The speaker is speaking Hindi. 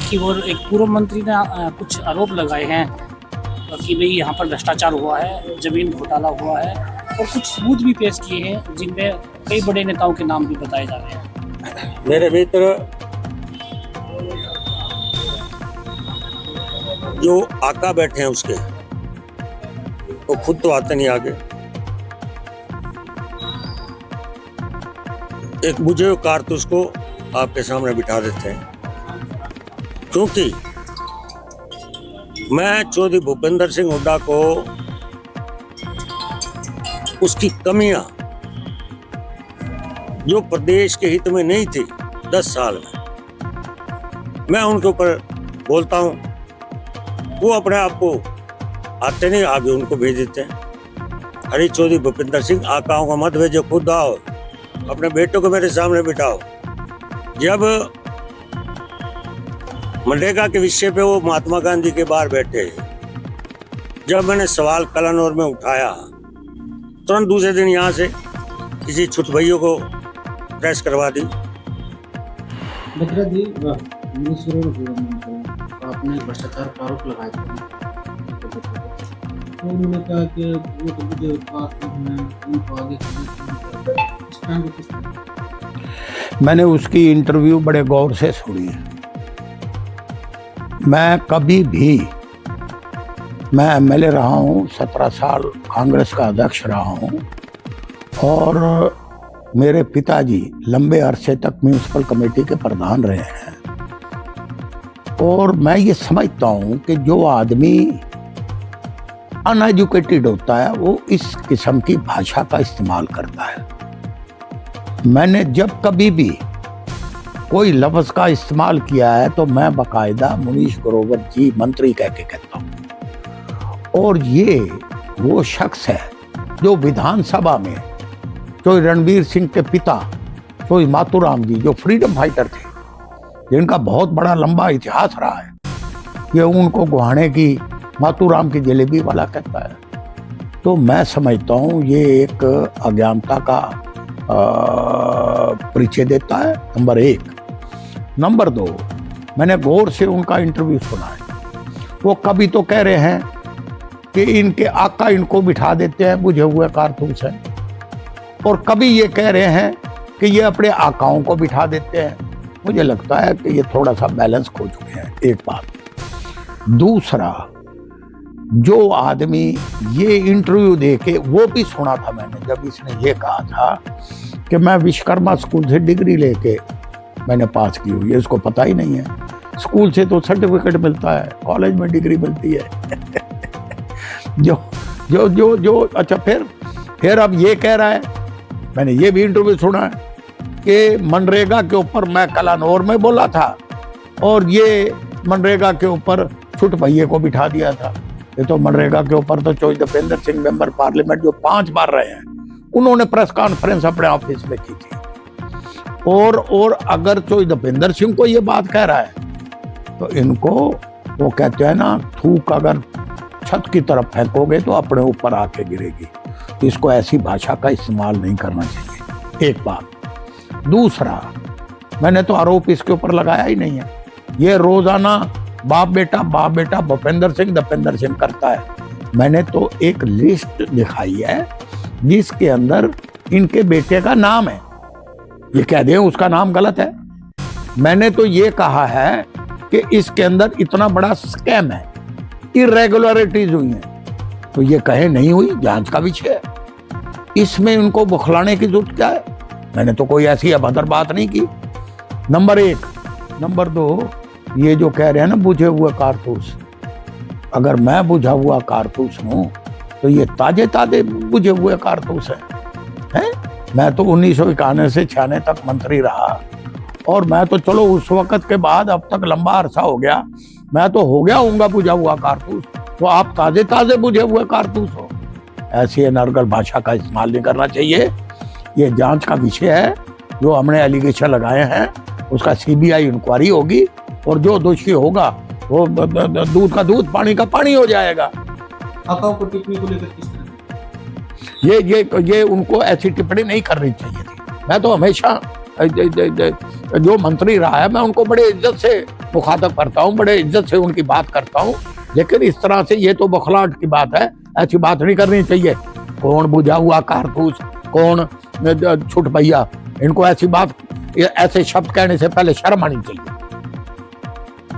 कि वो एक पूर्व मंत्री ने कुछ आरोप लगाए हैं कि भाई यहाँ पर भ्रष्टाचार हुआ है, जमीन घोटाला हुआ है, और कुछ सबूत भी पेश किए हैं जिनमें कई बड़े नेताओं के नाम भी बताए जा रहे हैं। मेरे मित्र जो आका बैठे हैं उसके, वो खुद तो आते नहीं आगे। एक बुझे हुए कारतूस को आपके सामने बिठा देते हैं, क्योंकि मैं चौधरी भूपेंद्र सिंह हुड्डा को उसकी कमियां जो प्रदेश के हित में नहीं थी 10 साल में, मैं उनके ऊपर बोलता हूं, वो अपने आप को आते नहीं आगे उनको भेज देते हैं। अरे चौधरी भूपेंद्र सिंह आकाओं का मत भेजो, खुद आओ, अपने बेटों को मेरे सामने बिठाओ। जब मनरेगा के विषय पे वो महात्मा गांधी के बाहर बैठे, जब मैंने सवाल कलानौर में उठाया, तुरंत दूसरे दिन यहाँ से किसी छुट भैयों को प्रेस करवा दी। बत्रा जी, आपने भ्रष्टाचार का आरोप लगाया था, तो उन्होंने कहा कि वो तो मुझे उनको आगे इस टाइम पे किस तरह? मैंने उसकी इंटरव्यू बड़े गौर से सुनी है। मैं कभी भी, मैं एमएलए रहा हूँ, 17 साल कांग्रेस का अध्यक्ष रहा हूँ, और मेरे पिताजी लंबे अरसे तक म्यूनिसिपल कमेटी के प्रधान रहे हैं। और मैं ये समझता हूँ कि जो आदमी अनएजुकेटेड होता है वो इस किस्म की भाषा का इस्तेमाल करता है। मैंने जब कभी भी कोई लफ्ज़ का इस्तेमाल किया है तो मैं बाकायदा मुनीश ग्रोवर जी मंत्री कह के कहता हूँ। और ये वो शख्स है जो विधानसभा में, जो रणवीर सिंह के पिता, जो मातूराम जी, जो फ्रीडम फाइटर थे, जिनका बहुत बड़ा लंबा इतिहास रहा है, ये उनको गुहाने की मातूराम की जलेबी वाला कहता है। तो मैं समझता हूँ ये एक अज्ञानता का परिचय देता है, नंबर 1। नंबर 2, मैंने गौर से उनका इंटरव्यू सुना है। वो कभी तो कह रहे हैं कि इनके आका इनको बिठा देते हैं, बुझे हुए कारतूस हैं, और कभी ये कह रहे हैं कि ये अपने आकाओं को बिठा देते हैं। मुझे लगता है कि ये थोड़ा सा बैलेंस खो चुके हैं, एक बात। दूसरा, जो आदमी ये इंटरव्यू दे के, वो भी सुना था मैंने जब इसने ये कहा था कि मैं विश्वकर्मा स्कूल से डिग्री लेके मैंने पास की हुई है, इसको पता ही नहीं है। स्कूल से तो सर्टिफिकेट मिलता है, कॉलेज में डिग्री मिलती है। जो जो जो जो अच्छा, फिर अब ये कह रहा है, मैंने ये भी इंटरव्यू सुना है कि मनरेगा के ऊपर मैं कलानौर में बोला था और ये मनरेगा के ऊपर छुट भैये को बिठा दिया था। ये तो मनरेगा के ऊपर तो चौधरी दीपेंद्र सिंह मेंबर पार्लियामेंट जो 5 बार रहे हैं, उन्होंने प्रेस कॉन्फ्रेंस अपने ऑफिस में की थी। और अगर चौधरी दीपेंद्र सिंह को ये बात कह रहा है तो इनको, वो कहते हैं ना, थूक अगर छत की तरफ फेंकोगे तो अपने ऊपर आके गिरेगी। इसको ऐसी भाषा का इस्तेमाल नहीं करना चाहिए, एक बात। दूसरा, मैंने तो आरोप इसके ऊपर लगाया ही नहीं है। ये रोजाना बाप बेटा भूपेंद्र सिंह करता है। मैंने तो एक लिस्ट दिखाई है जिसके अंदर इनके बेटे का नाम है। ये कह दें उसका नाम गलत है। मैंने तो ये कहा है कि इसके अंदर इतना बड़ा स्कैम है, इरेगुलरिटीज हुई हैं। तो ये कहे नहीं हुई, जांच का विषय है, इसमें इनको बुखलाने की जरूरत क्या है? मैंने तो कोई ऐसी अभद्र बात नहीं की, नंबर 1। नंबर 2, ये जो कह रहे हैं ना बुझे हुए कारतूस, अगर मैं बुझा हुआ कारतूस हूं तो ये ताजे बुझे हुए कारतूस हैं? मैं तो 1991 से 96 तक मंत्री रहा, और मैं तो चलो उस वक्त के बाद अब तक लंबा अरसा हो गया, मैं तो हो गया हूँगा बुझा हुआ कारतूस। तो आप ताजे बुझे हुए कारतूस हो। ऐसी अनर्गल भाषा का इस्तेमाल नहीं करना चाहिए। ये जांच का विषय है, जो हमने एलिगेशन लगाए हैं उसका सीबीआई इंक्वायरी होगी, और जो दोषी होगा वो दूध का दूध, पानी का पानी हो जाएगा। आकाओं को टिप्पणी को लेकर किस तरह? ये उनको ऐसी टिप्पणी नहीं करनी चाहिए थी। मैं तो हमेशा जो मंत्री रहा है, मैं उनको बड़े इज्जत से मुखातब करता हूँ, बड़े इज्जत से उनकी बात करता हूँ, लेकिन इस तरह से ये तो बौखलाहट की बात है, ऐसी बात नहीं करनी चाहिए। कौन बुझा हुआ कारतूस, कौन छुट भैया, इनको ऐसी बात, ऐसे शब्द कहने से पहले शर्म आनी चाहिए।